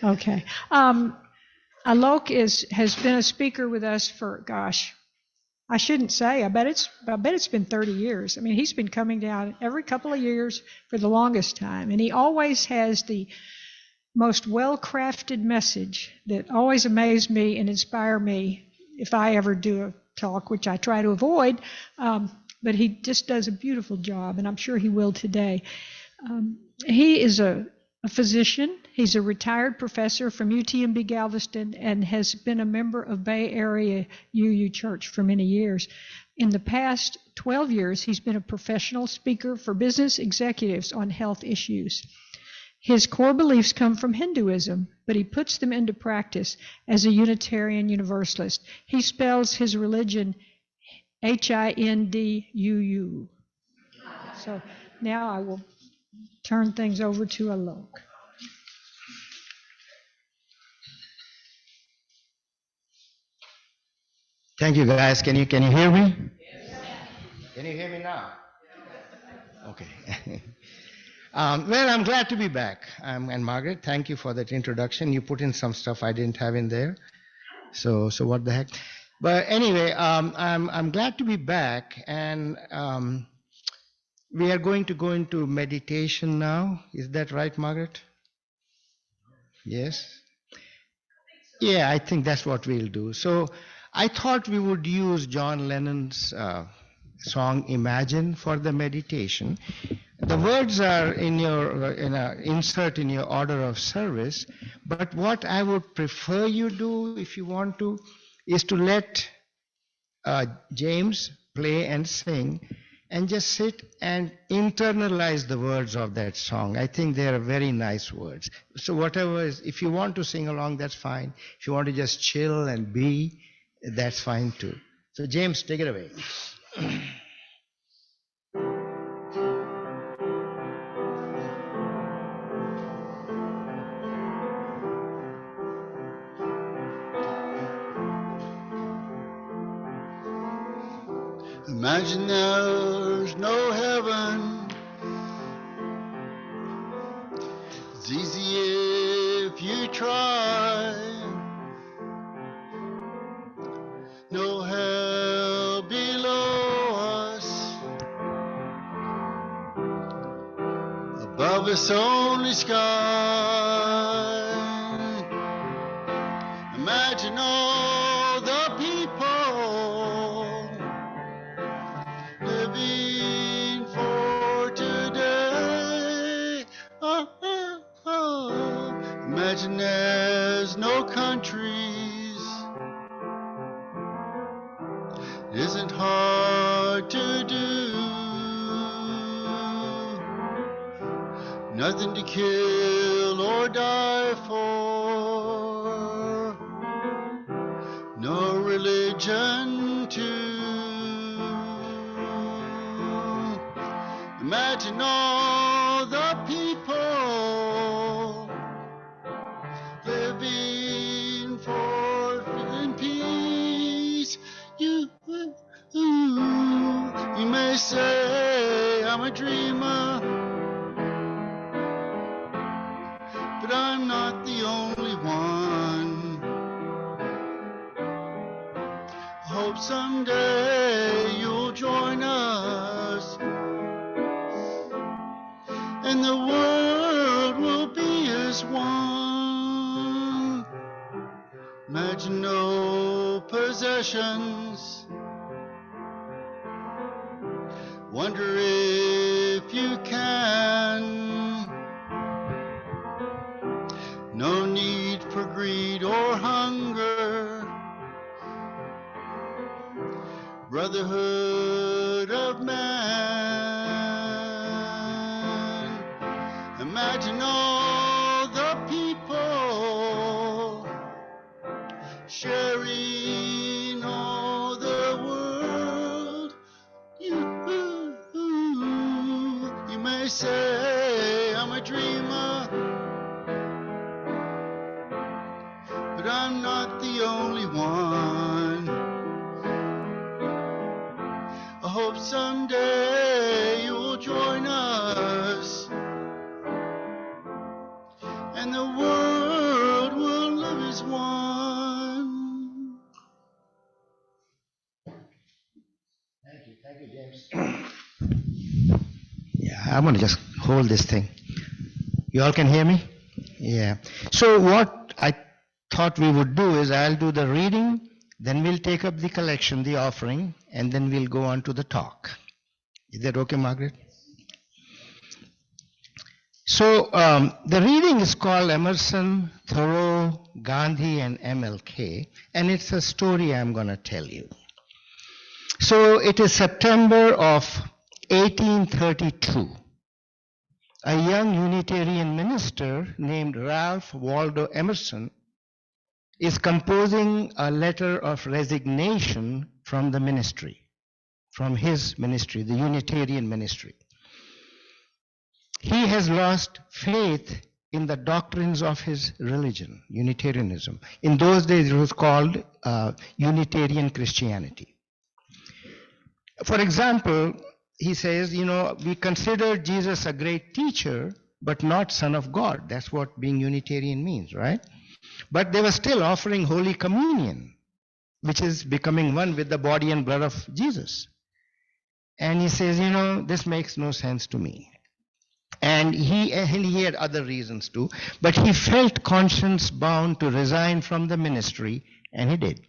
Okay. Alok has been a speaker with us for, gosh, I shouldn't say. I bet it's been 30 years. I mean, he's been coming down every couple of years for the longest time, and he always has the most well-crafted message that always amaze me and inspire me if I ever do a talk, which I try to avoid. But he just does a beautiful job, and I'm sure he will today. He is a physician. He's a retired professor from UTMB Galveston and has been a member of Bay Area UU Church for many years. In the past 12 years, he's been a professional speaker for business executives on health issues. His core beliefs come from Hinduism, but he puts them into practice as a Unitarian Universalist. He spells his religion Hinduu. So now I will turn things over to Alok. Thank you, guys. Can you hear me? Can you hear me now? Okay. Well, I'm glad to be back. And Margaret, thank you for that introduction. You put in some stuff I didn't have in there. So what the heck? But anyway, I'm glad to be back, and we are going to go into meditation now. Is that right, Margaret? Yes. Yeah, I think that's what we'll do. So I thought we would use John Lennon's song "Imagine" for the meditation. The words are in your insert in your order of service, but what I would prefer you do, if you want to, is to let James play and sing, and just sit and internalize the words of that song. I think they are very nice words. So whatever is, if you want to sing along, that's fine. If you want to just chill and be, that's fine too. So James, take it away. Imagine there's no heaven. It's easy if you try. No hell below us. Above us only sky. Imagine all the people living for today. Oh, oh, oh. Imagine there's no countries. It isn't hard to do. Nothing to kill or die for. No religion too. Imagine all the people living for in peace. You may say I'm a dreamer, but I'm not the only one. I hope someday you'll join us, and the world will be as one. Imagine no possessions. Wonder if you can. No need for greed or hunger. Brotherhood of man. Imagine all the people sharing all the world. You may say I'm a dreamer, but I'm not the only one. I hope someday you'll join us, and the world Thank you, James. Yeah, I'm going to just hold this thing. You all can hear me? Yeah. So what I thought we would do is I'll do the reading, then we'll take up the collection, the offering, and then we'll go on to the talk. Is that okay, Margaret? So the reading is called Emerson, Thoreau, Gandhi, and MLK, and it's a story I'm going to tell you. So it is September of 1832. A young Unitarian minister named Ralph Waldo Emerson is composing a letter of resignation from the ministry, from his ministry, the Unitarian ministry. He has lost faith in the doctrines of his religion, Unitarianism. In those days, it was called Unitarian Christianity. For example, he says, we consider Jesus a great teacher, but not Son of God. That's what being Unitarian means, right? But they were still offering Holy Communion, which is becoming one with the body and blood of Jesus. And he says, this makes no sense to me. And he had other reasons too, but he felt conscience bound to resign from the ministry, and he did.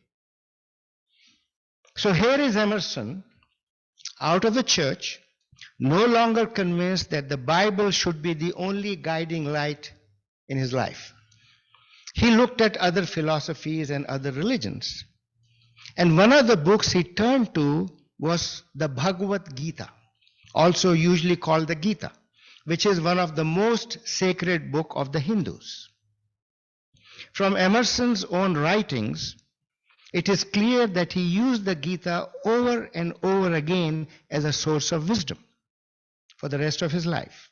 So here is Emerson, out of the church, no longer convinced that the Bible should be the only guiding light in his life. He looked at other philosophies and other religions. And one of the books he turned to was the Bhagavad Gita, also usually called the Gita, which is one of the most sacred book of the Hindus. From Emerson's own writings, it is clear that he used the Gita over and over again as a source of wisdom for the rest of his life.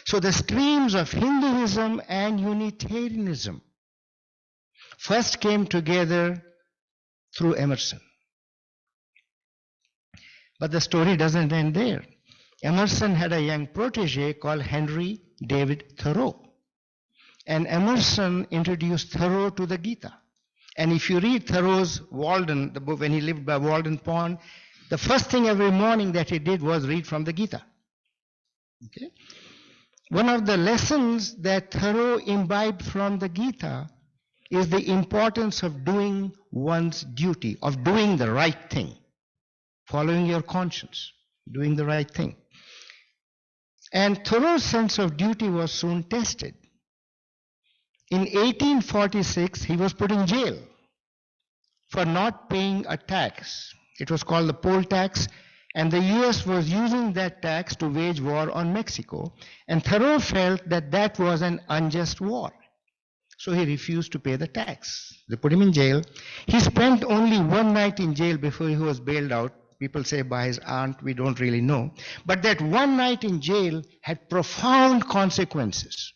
So the streams of Hinduism and Unitarianism first came together through Emerson. But the story doesn't end there. Emerson had a young protege called Henry David Thoreau. And Emerson introduced Thoreau to the Gita. And if you read Thoreau's Walden, the book when he lived by Walden Pond, the first thing every morning that he did was read from the Gita. Okay? One of the lessons that Thoreau imbibed from the Gita is the importance of doing one's duty, of doing the right thing, following your conscience, doing the right thing. And Thoreau's sense of duty was soon tested. In 1846, he was put in jail for not paying a tax. It was called the poll tax, and the US was using that tax to wage war on Mexico. And Thoreau felt that that was an unjust war. So he refused to pay the tax. They put him in jail. He spent only one night in jail before he was bailed out. People say by his aunt, we don't really know. But that one night in jail had profound consequences.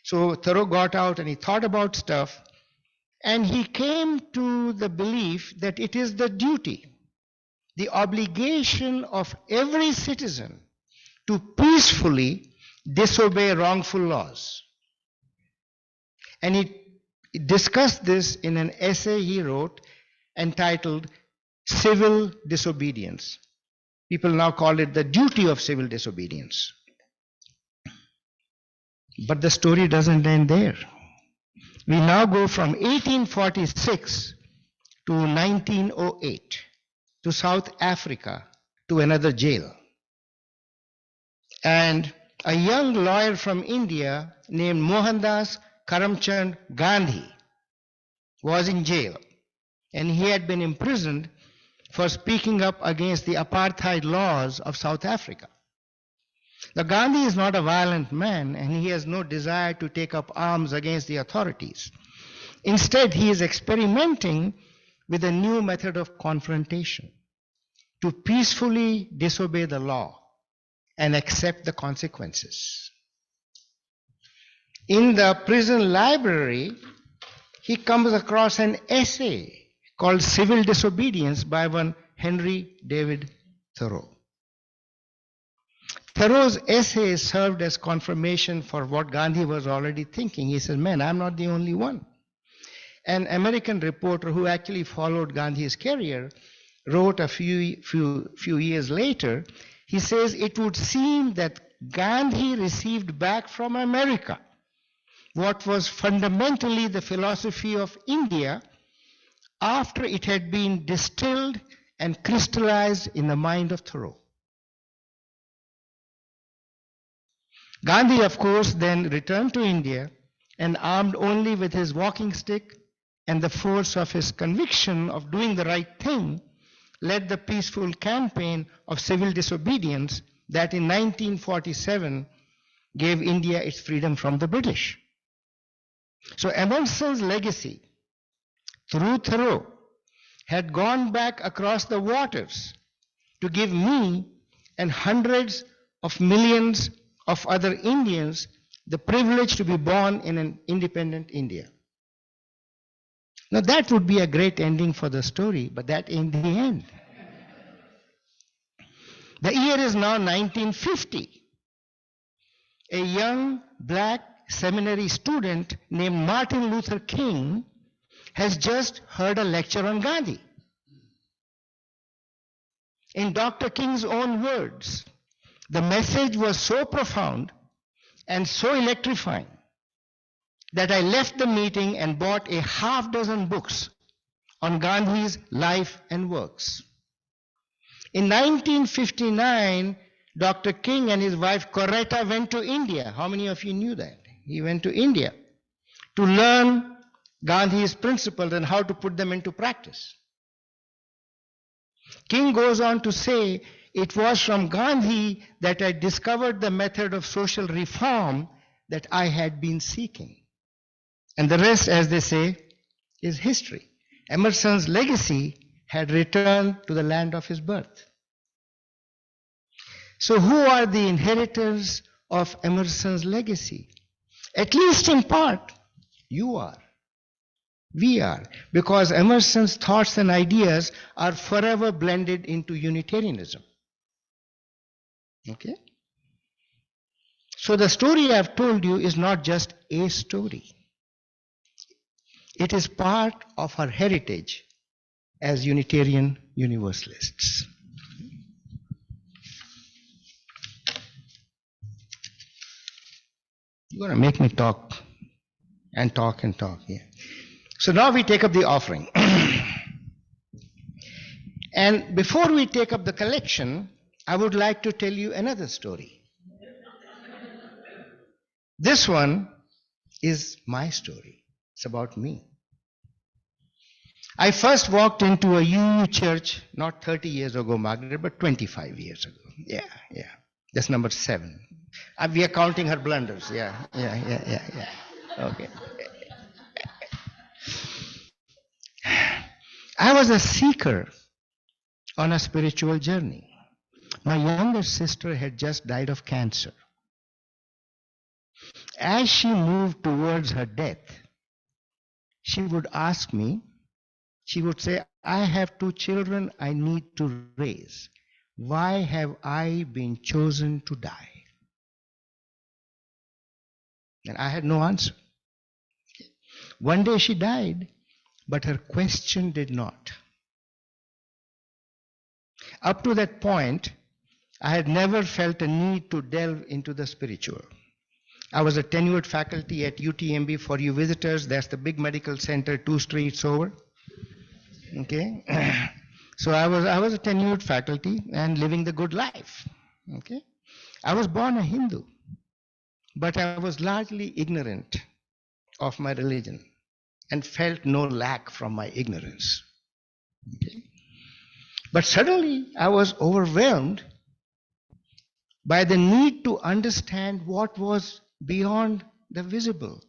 So Thoreau got out and he thought about stuff, and he came to the belief that it is the duty, the obligation of every citizen to peacefully disobey wrongful laws. And he discussed this in an essay he wrote entitled Civil Disobedience. People now call it the duty of civil disobedience. But the story doesn't end there. We now go from 1846 to 1908 to South Africa to another jail. And a young lawyer from India named Mohandas Karamchand Gandhi was in jail, and he had been imprisoned for speaking up against the apartheid laws of South Africa. The Gandhi is not a violent man, and he has no desire to take up arms against the authorities. Instead, he is experimenting with a new method of confrontation, to peacefully disobey the law and accept the consequences. In the prison library, he comes across an essay called Civil Disobedience by one Henry David Thoreau. Thoreau's essay served as confirmation for what Gandhi was already thinking. He said, man, I'm not the only one. An American reporter who actually followed Gandhi's career wrote a few years later, he says, it would seem that Gandhi received back from America what was fundamentally the philosophy of India after it had been distilled and crystallized in the mind of Thoreau. Gandhi, of course, then returned to India and, armed only with his walking stick and the force of his conviction of doing the right thing, led the peaceful campaign of civil disobedience that in 1947 gave India its freedom from the British. So Emerson's legacy through Thoreau had gone back across the waters to give me and hundreds of millions of other Indians the privilege to be born in an independent India. Now that would be a great ending for the story, but that ain't the end. The year is now 1950. A young black seminary student named Martin Luther King has just heard a lecture on Gandhi. In Dr. King's own words, the message was so profound and so electrifying that I left the meeting and bought a half dozen books on Gandhi's life and works. In 1959, Dr. King and his wife Coretta went to India. How many of you knew that? He went to India to learn Gandhi's principles and how to put them into practice. King goes on to say, it was from Gandhi that I discovered the method of social reform that I had been seeking. And the rest, as they say, is history. Emerson's legacy had returned to the land of his birth. So who are the inheritors of Emerson's legacy? At least in part, you are. We are. Because Emerson's thoughts and ideas are forever blended into Unitarianism. Okay? So the story I've told you is not just a story. It is part of our heritage as Unitarian Universalists. You're going to make me talk and talk and talk here. So now we take up the offering. And before we take up the collection, I would like to tell you another story. This one is my story. It's about me. I first walked into a UU church not 30 years ago, Margaret, but 25 years ago. Yeah. That's number 7. We are counting her blunders. Yeah. Okay. I was a seeker on a spiritual journey. My younger sister had just died of cancer. As she moved towards her death, she would ask me, she would say, I have 2 children I need to raise. Why have I been chosen to die? And I had no answer. One day she died, but her question did not. Up to that point, I had never felt a need to delve into the spiritual. I was a tenured faculty at UTMB. For you visitors, that's the big medical center 2 streets over. Okay? So I was a tenured faculty and living the good life. Okay? I was born a Hindu, but I was largely ignorant of my religion and felt no lack from my ignorance. Okay? But suddenly I was overwhelmed by the need to understand what was beyond the visible,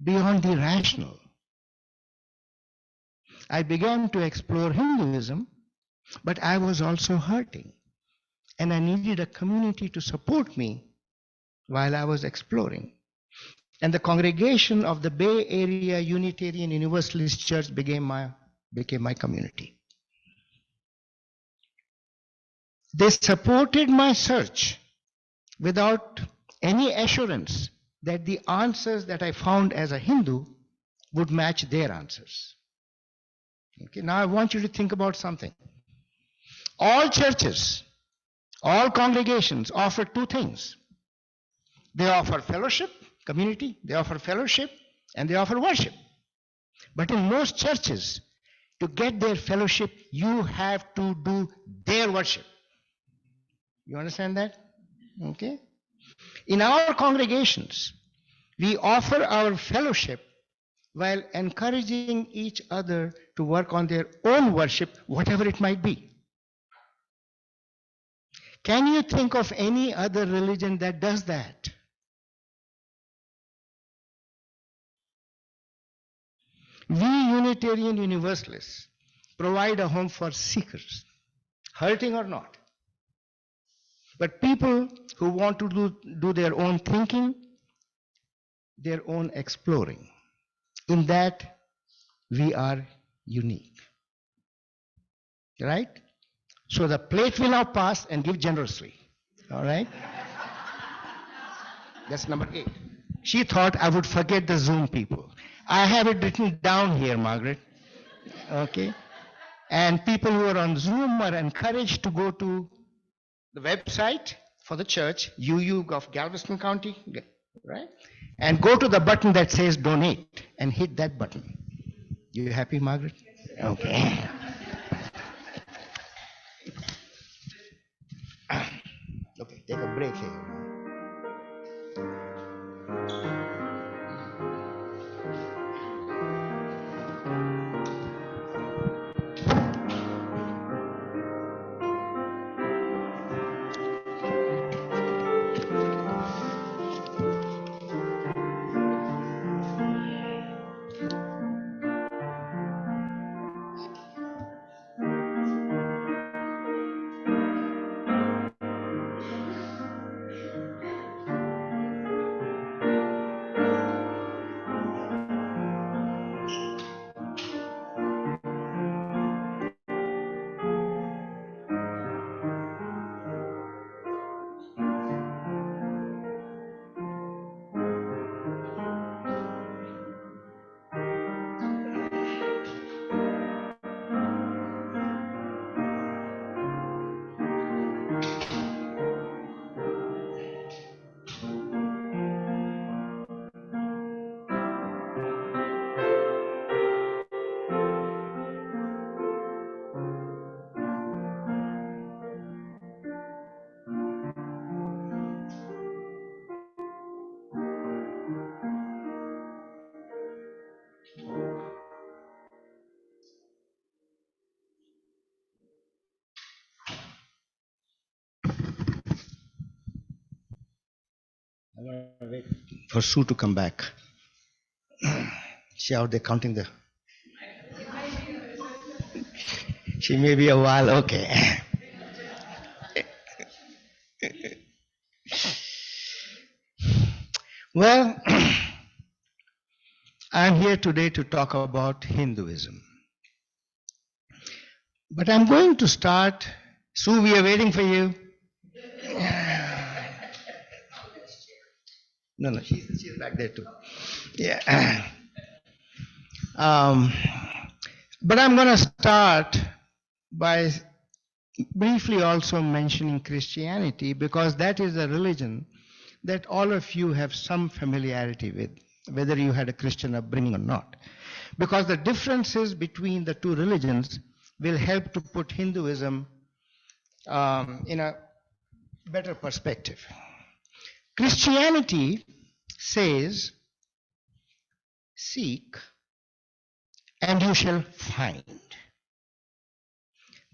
beyond the rational. I began to explore Hinduism, but I was also hurting, and I needed a community to support me while I was exploring. And the congregation of the Bay Area Unitarian Universalist Church became my community. They supported my search without any assurance that the answers that I found as a Hindu would match their answers. Okay, now I want you to think about something. All churches, all congregations offer two things. They offer fellowship, community, they offer fellowship, and they offer worship. But in most churches, to get their fellowship, you have to do their worship. You understand that? Okay? In our congregations, we offer our fellowship while encouraging each other to work on their own worship, whatever it might be. Can you think of any other religion that does that? We Unitarian Universalists provide a home for seekers, hurting or not. But people who want to do their own thinking, their own exploring. In that, we are unique. Right? So the plate will now pass and give generously. All right? That's number 8. She thought I would forget the Zoom people. I have it written down here, Margaret. Okay? And people who are on Zoom are encouraged to go to the website for the church, UU of Galveston County, right? And go to the button that says donate and hit that button. You happy, Margaret? Okay. Okay, take a break here. I'm going to wait for Sue to come back. She out there counting the. She may be a while, okay. Well, I'm here today to talk about Hinduism. But I'm going to start. Sue, we are waiting for you. No, she's back there too. Yeah. But I'm going to start by briefly also mentioning Christianity, because that is a religion that all of you have some familiarity with, whether you had a Christian upbringing or not. Because the differences between the two religions will help to put Hinduism in a better perspective. Christianity says, seek and you shall find.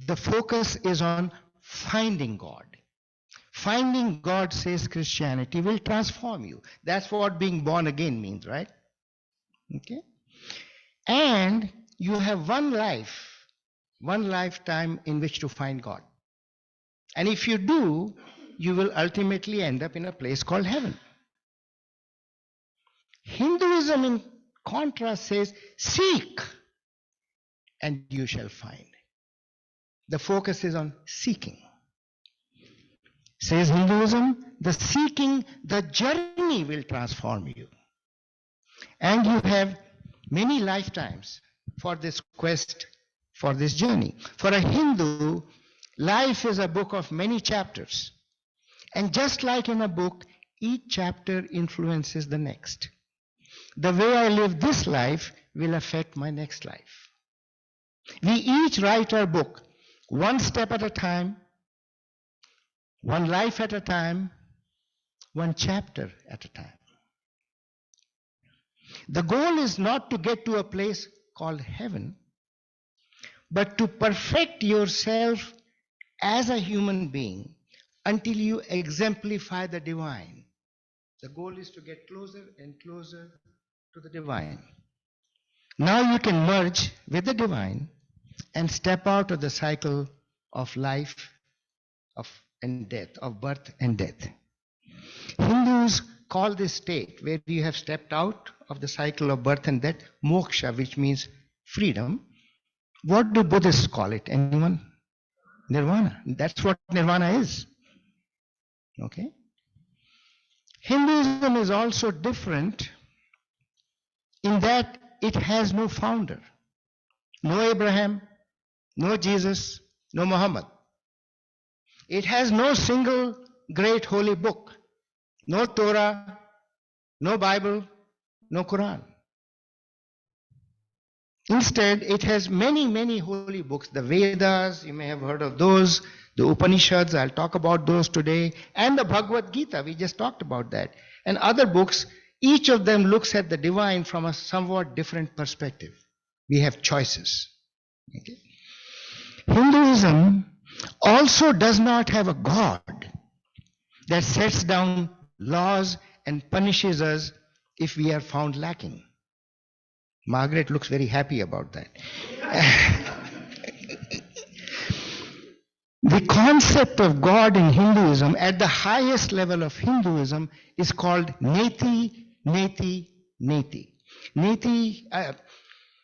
The focus is on finding God. Finding God, says Christianity, will transform you. That's what being born again means, right? Okay? And you have one life, one lifetime in which to find God. And if you do, you will ultimately end up in a place called heaven. Hinduism, in contrast, says, seek and you shall find. The focus is on seeking. Says Hinduism, the seeking, the journey will transform you. And you have many lifetimes for this quest, for this journey. For a Hindu, Life is a book of many chapters. And just like in a book, each chapter influences the next. The way I live this life will affect my next life. We each write our book one step at a time, one life at a time, one chapter at a time. The goal is not to get to a place called heaven, but to perfect yourself as a human being until you exemplify the divine. The goal is to get closer and closer to the divine. Now you can merge with the divine and step out of the cycle of life and death, of birth and death. Hindus call this state where you have stepped out of the cycle of birth and death moksha, which means freedom. What do Buddhists call it? Anyone? Nirvana. That's what nirvana is. Okay? Hinduism is also different in that it has no founder. No Abraham, no Jesus, no Muhammad. It has no single great holy book. No Torah, no Bible, no Quran. Instead, it has many, many holy books. The Vedas, you may have heard of those. The Upanishads, I'll talk about those today. And the Bhagavad Gita, we just talked about that. And other books, each of them looks at the divine from a somewhat different perspective. We have choices. Okay? Hinduism also does not have a God that sets down laws and punishes us if we are found lacking. Margaret looks very happy about that. The concept of God in Hinduism, at the highest level of Hinduism, is called neti, neti, neti. Neti,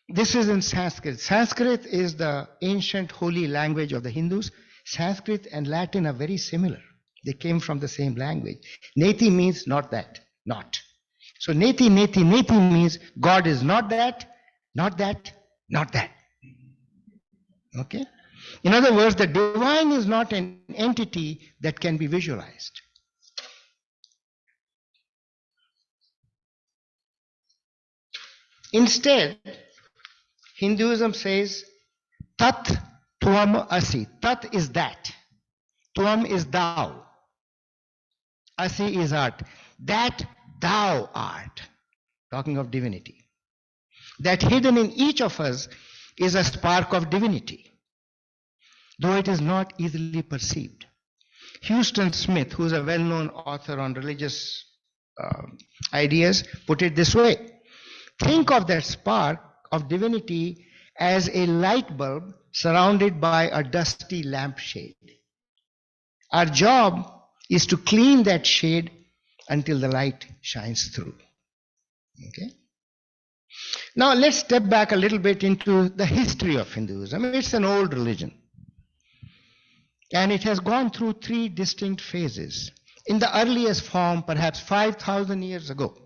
this is in Sanskrit. Sanskrit is the ancient holy language of the Hindus. Sanskrit and Latin are very similar. They came from the same language. Neti means not that, not. So neti, neti, neti means God is not that, not that, not that. Okay? In other words, the divine is not an entity that can be visualized. Instead, Hinduism says, Tat Tvam Asi. Tat is that. Tvam is thou. Asi is art. That thou art. Talking of divinity. That hidden in each of us is a spark of divinity, though it is not easily perceived. Houston Smith, who is a well-known author on religious ideas, put it this way. Think of that spark of divinity as a light bulb surrounded by a dusty lampshade. Our job is to clean that shade until the light shines through. Okay? Now let's step back a little bit into the history of Hinduism. It's an old religion. And it has gone through three distinct phases. In the earliest form, perhaps 5,000 years ago,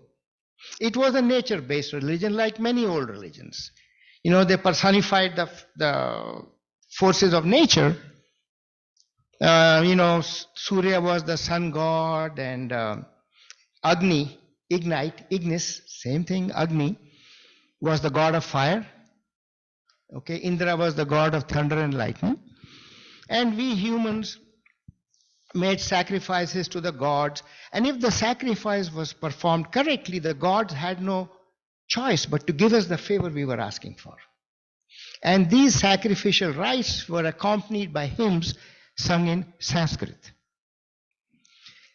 it was a nature-based religion like many old religions. You know, they personified the forces of nature. Surya was the sun god, and Agni, Ignis, same thing, Agni, was the god of fire. Okay, Indra was the god of thunder and lightning. And we humans made sacrifices to the gods. And if the sacrifice was performed correctly, the gods had no choice but to give us the favor we were asking for. And these sacrificial rites were accompanied by hymns sung in Sanskrit.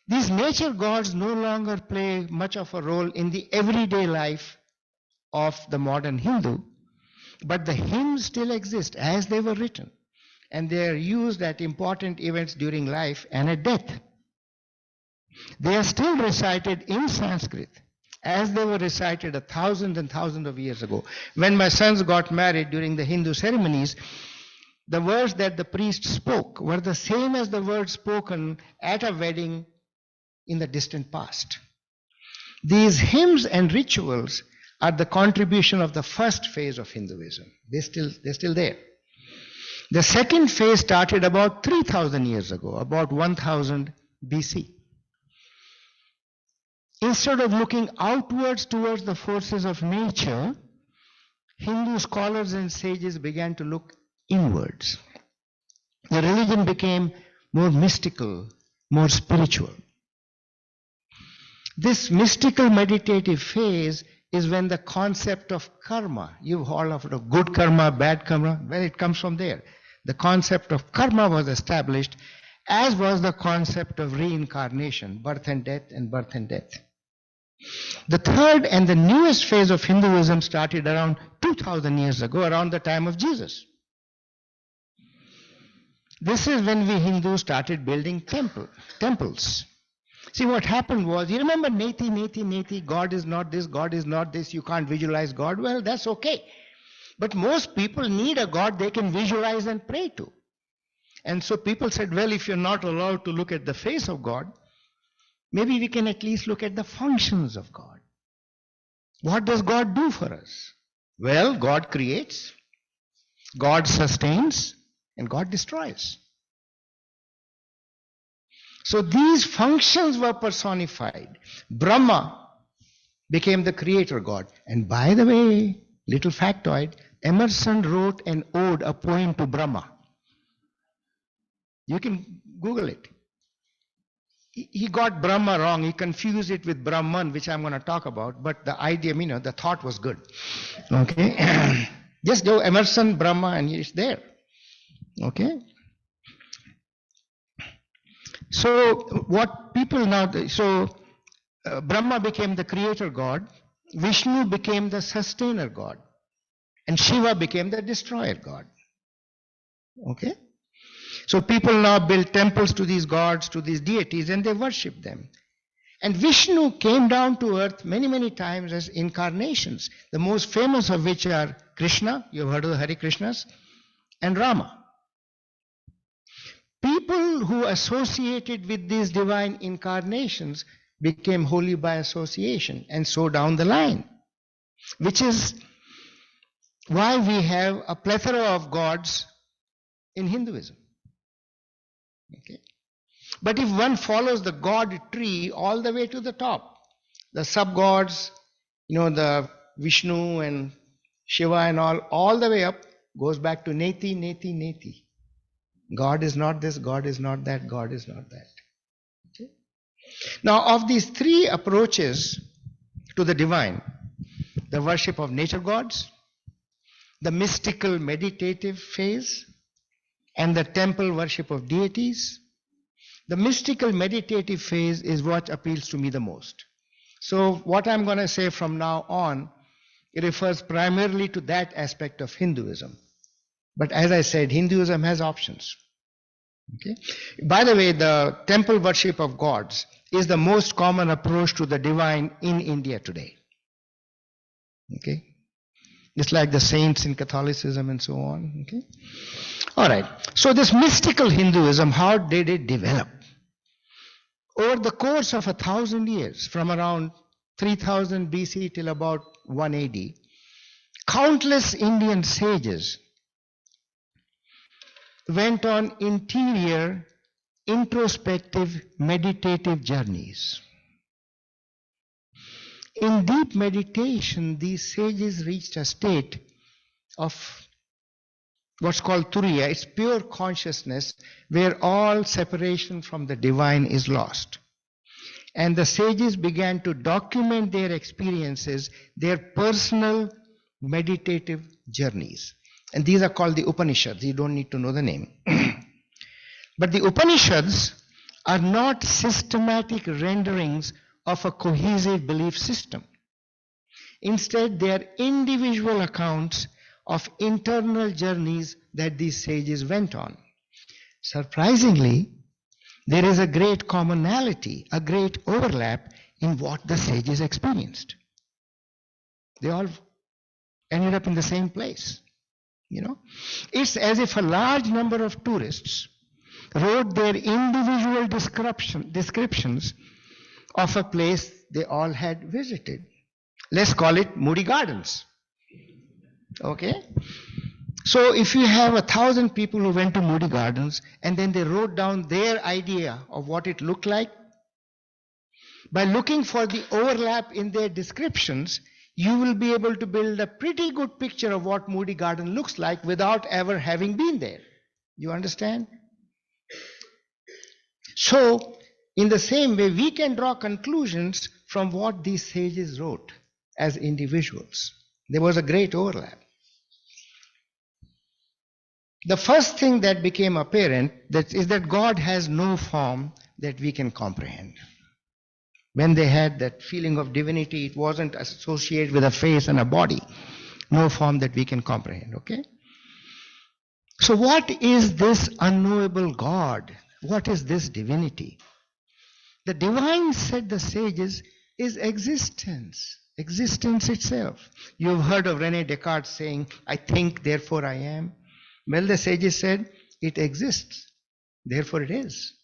These nature gods no longer play much of a role in the everyday life of the modern Hindu, but the hymns still exist as they were written, and they are used at important events during life and at death. They are still recited in Sanskrit as they were recited 1,000 and thousands of years ago. When my sons got married during the Hindu ceremonies, the words that the priest spoke were the same as the words spoken at a wedding in the distant past. These hymns and rituals are the contribution of the first phase of Hinduism. They're still there. The second phase started about 3,000 years ago, about 1000 BC. Instead of looking outwards towards the forces of nature, Hindu scholars and sages began to look inwards. The religion became more mystical, more spiritual. This mystical meditative phase is when the concept of karma, you've all heard of good karma, bad karma, well, it comes from there. The concept of karma was established, as was the concept of reincarnation, birth and death and birth and death. The third and the newest phase of Hinduism started around 2000 years ago, around the time of Jesus. This is when we Hindus started building temples. See, what happened was, you remember Neti, God is not this, God is not this, you can't visualize God. Well, that's okay. But most people need a God they can visualize and pray to. And so people said, well, if you're not allowed to look at the face of God, maybe we can at least look at the functions of God. What does God do for us? Well, God creates, God sustains, and God destroys. So these functions were personified. Brahma became the creator God. And by the way, little factoid, Emerson wrote an ode, a poem to Brahma. You can Google it. He got Brahma wrong. He confused it with Brahman, which I'm going to talk about. But the idea, the thought was good. Okay? Just go Emerson, Brahma, and it's there. Okay? So what people now, Brahma became the creator God, Vishnu became the sustainer God, and Shiva became the destroyer God. Okay? So people now build temples to these gods, to these deities, and they worship them. And Vishnu came down to earth many, many times as incarnations, the most famous of which are Krishna, you've heard of the Hare Krishnas, and Rama. People who associated with these divine incarnations became holy by association, and so down the line, which is why we have a plethora of gods in Hinduism. Okay. But if one follows the god tree all the way to the top, the sub-gods, the Vishnu and Shiva and all the way up, goes back to Neti. God is not this, God is not that, God is not that. Okay? Now, of these three approaches to the divine, the worship of nature gods, the mystical meditative phase, and the temple worship of deities, the mystical meditative phase is what appeals to me the most. So what I'm going to say from now on, it refers primarily to that aspect of Hinduism. But as I said, Hinduism has options. Okay? By the way, the temple worship of gods is the most common approach to the divine in India today. Okay? Just like the saints in Catholicism and so on. Okay? All right. So this mystical Hinduism, how did it develop? Over the course of 1,000 years, from around 3000 BC till about 1 AD, countless Indian sages went on interior, introspective, meditative journeys. In deep meditation, these sages reached a state of what's called turiya. It's pure consciousness where all separation from the divine is lost. And the sages began to document their experiences, their personal meditative journeys. And these are called the Upanishads. You don't need to know the name. But the Upanishads are not systematic renderings of a cohesive belief system. Instead, they are individual accounts of internal journeys that these sages went on. Surprisingly, there is a great commonality, a great overlap in what the sages experienced. They all ended up in the same place. It's as if a large number of tourists wrote their individual descriptions of a place they all had visited. Let's call it Moody Gardens. Okay? So if you have 1,000 people who went to Moody Gardens and then they wrote down their idea of what it looked like, by looking for the overlap in their descriptions, you will be able to build a pretty good picture of what Moody Garden looks like without ever having been there. You understand? So, in the same way, we can draw conclusions from what these sages wrote as individuals. There was a great overlap. The first thing that became apparent is that God has no form that we can comprehend. When they had that feeling of divinity, it wasn't associated with a face and a body. No form that we can comprehend, okay? So what is this unknowable God? What is this divinity? The divine, said the sages, is existence. Existence itself. You've heard of Rene Descartes saying, I think, therefore I am. Well, the sages said, it exists, therefore it is.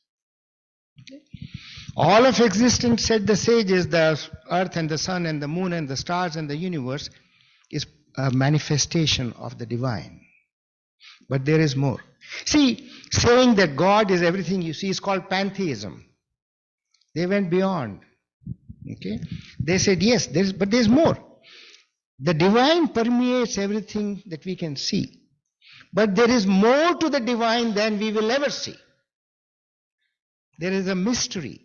Okay? All of existence, said the sages, the earth and the sun and the moon and the stars and the universe, is a manifestation of the divine. But there is more. See, saying that God is everything you see is called pantheism. They went beyond. Okay? They said, yes, but there's more. The divine permeates everything that we can see. But there is more to the divine than we will ever see. There is a mystery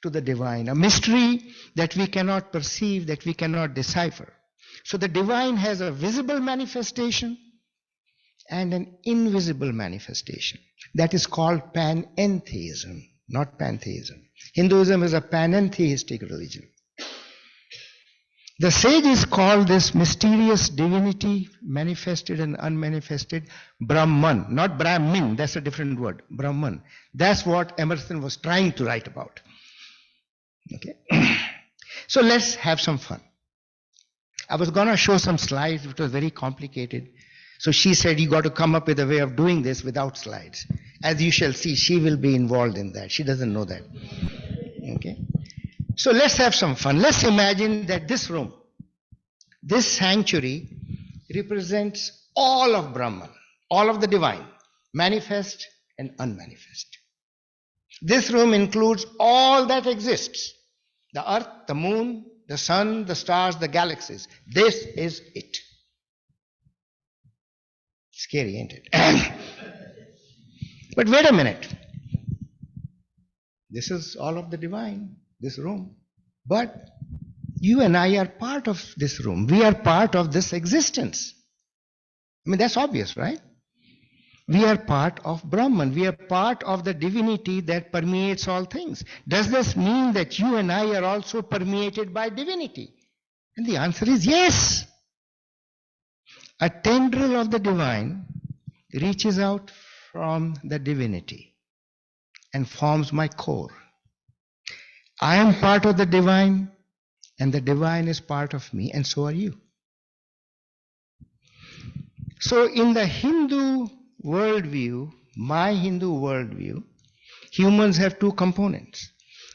to the divine, a mystery that we cannot perceive, that we cannot decipher. So the divine has a visible manifestation and an invisible manifestation. That is called panentheism, not pantheism. Hinduism is a panentheistic religion. The sages call this mysterious divinity, manifested and unmanifested, Brahman, not Brahmin, that's a different word, Brahman. That's what Emerson was trying to write about. Okay. So let's have some fun. I was going to show some slides, which was very complicated. So she said, you got to come up with a way of doing this without slides. As you shall see, she will be involved in that. She doesn't know that. Okay. So let's have some fun. Let's imagine that this room, this sanctuary, represents all of Brahman, all of the divine, manifest and unmanifest. This room includes all that exists. The earth, the moon, the sun, the stars, the galaxies. This is it. Scary, ain't it? But wait a minute. This is all of the divine, this room. But you and I are part of this room. We are part of this existence. I mean, that's obvious, right? We are part of Brahman. We are part of the divinity that permeates all things. Does this mean that you and I are also permeated by divinity? And the answer is yes. A tendril of the divine reaches out from the divinity and forms my core. I am part of the divine, and the divine is part of me, and so are you. So in the Hindu worldview, my Hindu worldview, humans have two components.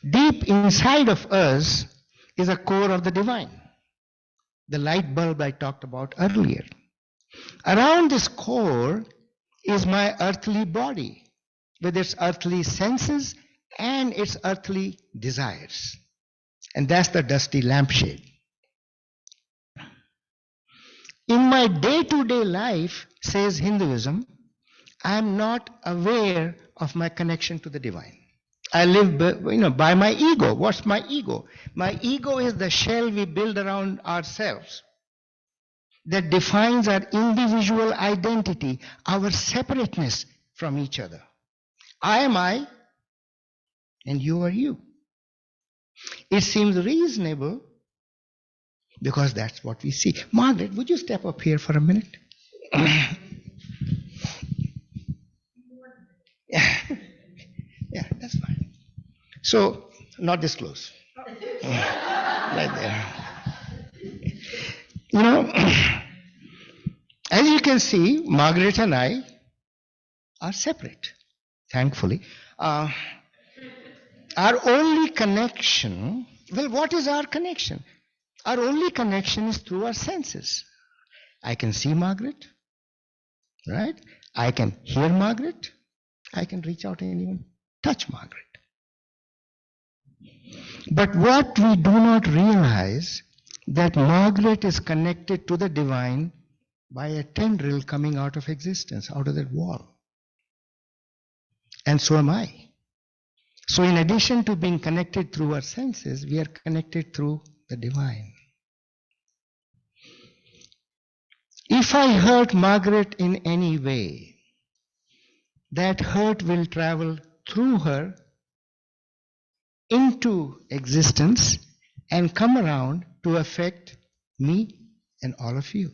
Deep inside of us is a core of the divine, the light bulb I talked about earlier. Around this core is my earthly body, with its earthly senses and its earthly desires. And that's the dusty lampshade. In my day-to-day life, says Hinduism, I am not aware of my connection to the divine. I live by my ego. What's my ego? My ego is the shell we build around ourselves that defines our individual identity, our separateness from each other. I am I, and you are you. It seems reasonable because that's what we see. Margaret, would you step up here for a minute? Yeah, that's fine. So, not this close. Right there. You know, as you can see, Margaret and I are separate, thankfully. Our only connection, well, what is our connection? Our only connection is through our senses. I can see Margaret, right? I can hear Margaret. I can reach out and even touch Margaret. But what we do not realize, that Margaret is connected to the divine by a tendril coming out of existence, out of that wall. And so am I. So in addition to being connected through our senses, we are connected through the divine. If I hurt Margaret in any way, that hurt will travel through her into existence and come around to affect me and all of you.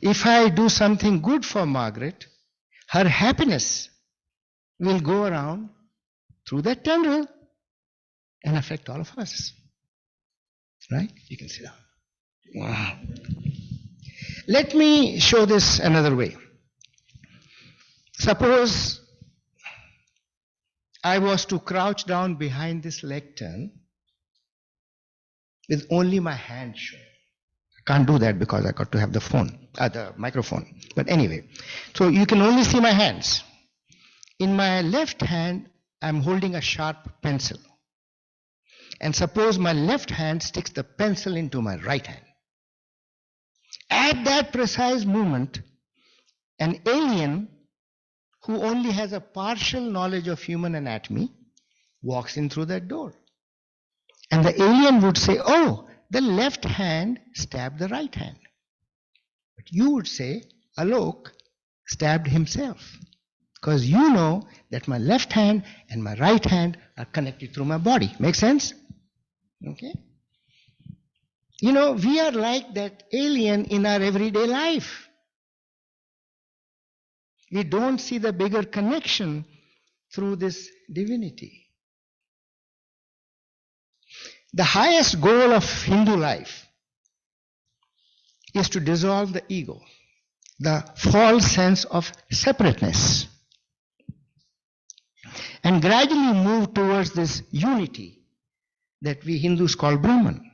If I do something good for Margaret, her happiness will go around through that tendril and affect all of us. Right? You can sit down. Wow. Let me show this another way. Suppose I was to crouch down behind this lectern with only my hand shown. I can't do that because I got to have the microphone. But anyway, so you can only see my hands. In my left hand, I'm holding a sharp pencil. And suppose my left hand sticks the pencil into my right hand. At that precise moment, an alien who only has a partial knowledge of human anatomy walks in through that door. And the alien would say, oh, the left hand stabbed the right hand. But you would say, Alok stabbed himself. Because you know that my left hand and my right hand are connected through my body. Make sense? Okay? You know, we are like that alien in our everyday life. We don't see the bigger connection through this divinity. The highest goal of Hindu life is to dissolve the ego, the false sense of separateness, and gradually move towards this unity that we Hindus call Brahman.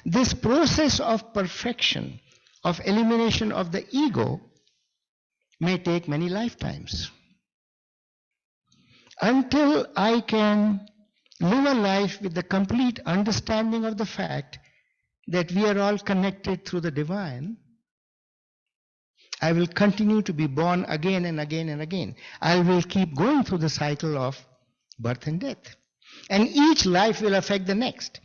This process of perfection, of elimination of the ego, may take many lifetimes. Until I can live a life with the complete understanding of the fact that we are all connected through the divine, I will continue to be born again and again and again. I will keep going through the cycle of birth and death. And each life will affect the next.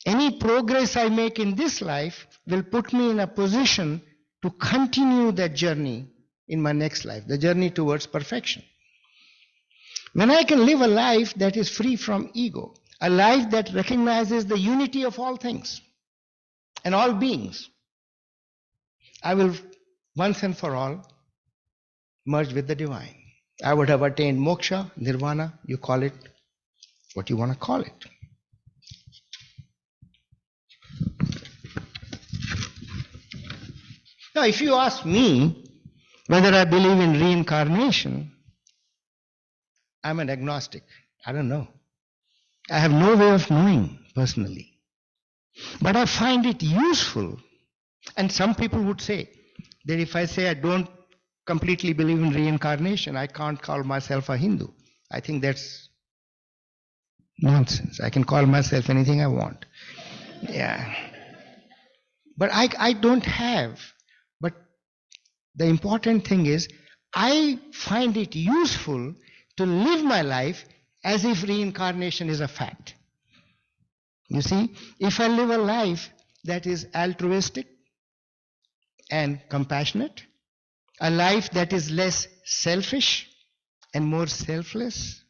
Any progress I make in this life will put me in a position to continue that journey in my next life, the journey towards perfection. When I can live a life that is free from ego, a life that recognizes the unity of all things and all beings, I will once and for all merge with the divine. I would have attained moksha, nirvana, you call it what you want to call it. Now, if you ask me whether I believe in reincarnation, I'm an agnostic. I don't know. I have no way of knowing personally. But I find it useful. And some people would say that if I say I don't completely believe in reincarnation, I can't call myself a Hindu. I think that's nonsense. I can call myself anything I want. Yeah. But I don't have. But the important thing is, I find it useful to live my life as if reincarnation is a fact. You see, if I live a life that is altruistic and compassionate, a life that is less selfish and more selfless,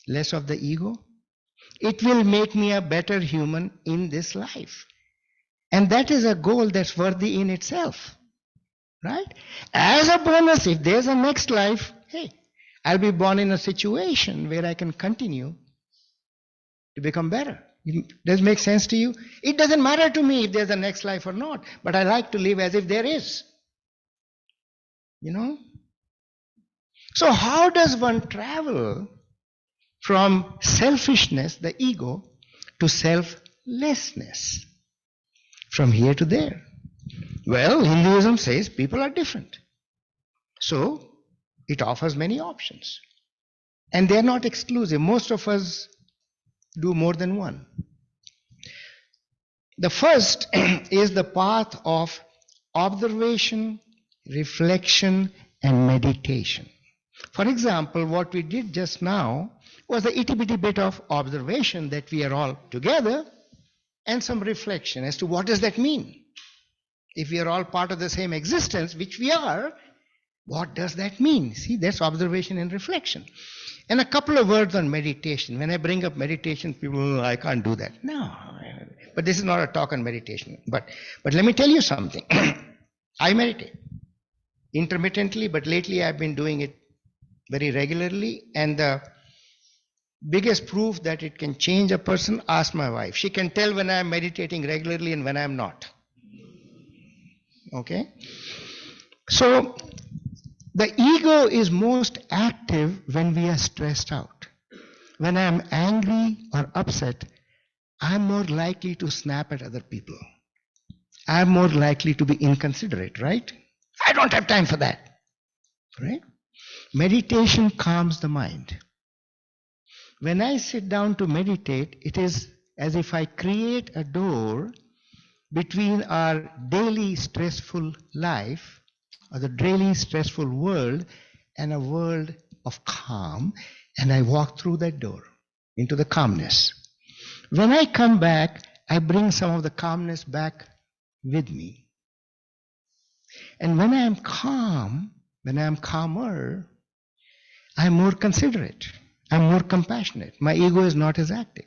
less of the ego, it will make me a better human in this life. And that is a goal that's worthy in itself. Right? As a bonus, if there's a next life, hey, I'll be born in a situation where I can continue to become better. Does it make sense to you? It doesn't matter to me if there's a next life or not, but I like to live as if there is. You know? So how does one travel from selfishness, the ego, to selflessness? From here to there. Well, Hinduism says people are different. So it offers many options. And they're not exclusive. Most of us do more than one. The first is the path of observation, reflection, and meditation. For example, what we did just now was a itty bitty bit of observation that we are all together and some reflection as to what does that mean. If we are all part of the same existence, which we are, what does that mean? See, that's observation and reflection. And a couple of words on meditation. When I bring up meditation, people, I can't do that. No, but this is not a talk on meditation. But let me tell you something. I meditate intermittently, but lately I've been doing it very regularly. And the biggest proof that it can change a person, ask my wife. She can tell when I'm meditating regularly and when I'm not. Okay? So, the ego is most active when we are stressed out. When I'm angry or upset, I'm more likely to snap at other people. I'm more likely to be inconsiderate, right? I don't have time for that. Right? Meditation calms the mind. When I sit down to meditate, it is as if I create a door between our daily stressful life, or the daily stressful world, and a world of calm, and I walk through that door into the calmness. When I come back, I bring some of the calmness back with me. And when I am calm, when I am calmer, I am more considerate, I am more compassionate. My ego is not as active.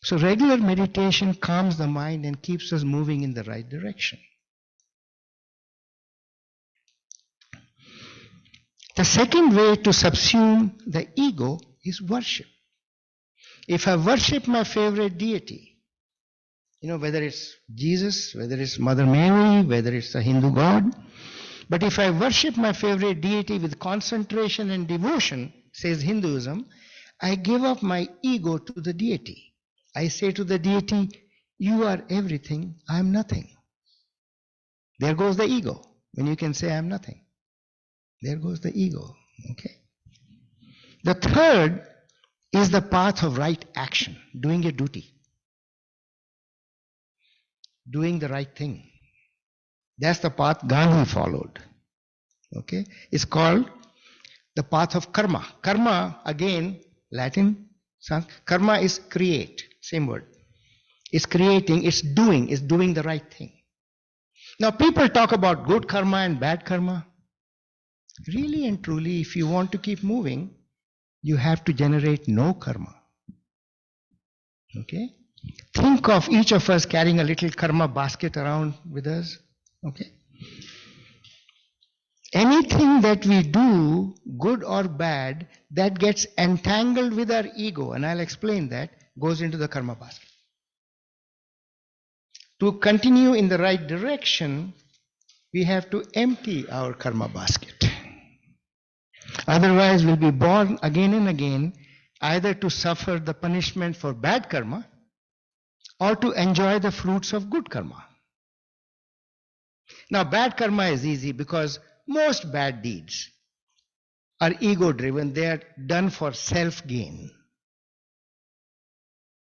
So regular meditation calms the mind and keeps us moving in the right direction. The second way to subsume the ego is worship. If I worship my favorite deity, whether it's Jesus, whether it's Mother Mary, whether it's a Hindu god, but if I worship my favorite deity with concentration and devotion, says Hinduism, I give up my ego to the deity. I say to the deity, you are everything, I am nothing. There goes the ego, when you can say I am nothing. There goes the ego. Okay. The third is the path of right action, doing your duty, doing the right thing. That's the path Gandhi followed. Okay. It's called the path of karma. Karma, again, Latin, karma is create, same word. It's creating, it's doing the right thing. Now people talk about good karma and bad karma. Really and truly, if you want to keep moving, you have to generate no karma. Okay? Think of each of us carrying a little karma basket around with us. Okay? Anything that we do, good or bad, that gets entangled with our ego, and I'll explain that, goes into the karma basket. To continue in the right direction, we have to empty our karma basket. Otherwise, we'll be born again and again, either to suffer the punishment for bad karma or to enjoy the fruits of good karma. Now, bad karma is easy because most bad deeds are ego-driven. They are done for self-gain.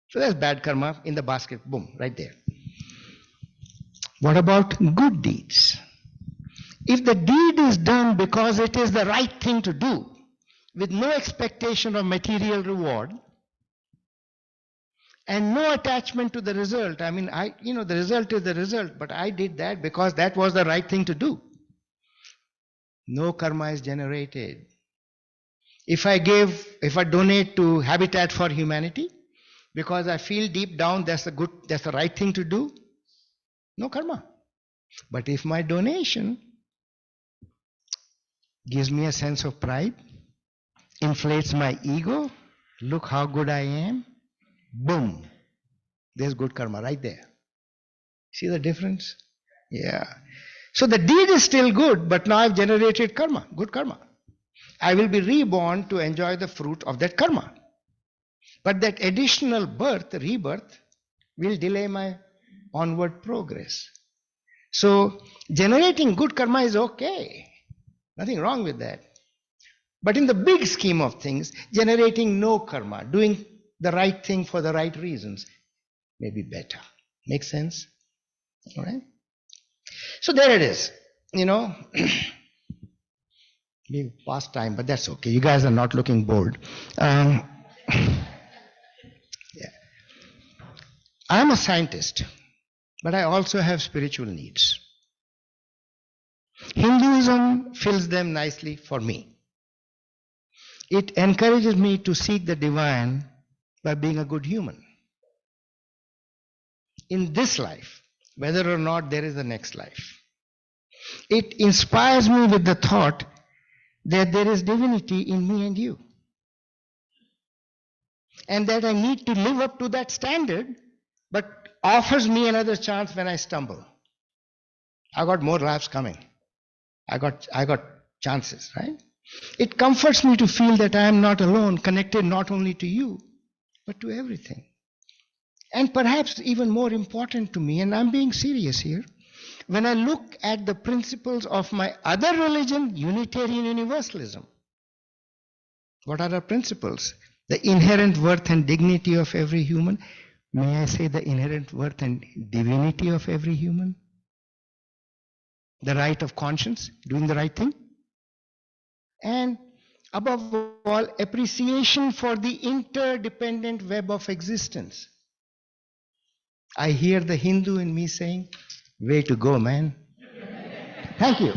So that's bad karma in the basket, boom, right there. What about good deeds? If the deed is done because it is the right thing to do, with no expectation of material reward, and no attachment to the result, the result is the result, but I did that because that was the right thing to do. No karma is generated. If I donate to Habitat for Humanity, because I feel deep down that's the right thing to do, no karma. But if my donation gives me a sense of pride, inflates my ego, look how good I am, boom, there's good karma right there. See the difference? Yeah. So the deed is still good, but now I've generated karma, good karma. I will be reborn to enjoy the fruit of that karma. But that additional rebirth, will delay my onward progress. So generating good karma is okay. Nothing wrong with that. But in the big scheme of things, generating no karma, doing the right thing for the right reasons, may be better. Make sense? All right? So there it is. Maybe past time, but that's okay. You guys are not looking bored. Yeah. I'm a scientist, but I also have spiritual needs. Hinduism fills them nicely for me. It encourages me to seek the divine by being a good human. In this life, whether or not there is a next life. It inspires me with the thought that there is divinity in me and you. And that I need to live up to that standard, but offers me another chance when I stumble. I got more lives coming. I got chances, right? It comforts me to feel that I am not alone, connected not only to you, but to everything. And perhaps even more important to me, and I'm being serious here, when I look at the principles of my other religion, Unitarian Universalism, what are the principles? The inherent worth and dignity of every human. May I say the inherent worth and divinity of every human? The right of conscience, doing the right thing. And above all, appreciation for the interdependent web of existence. I hear the Hindu in me saying, way to go, man. Thank you.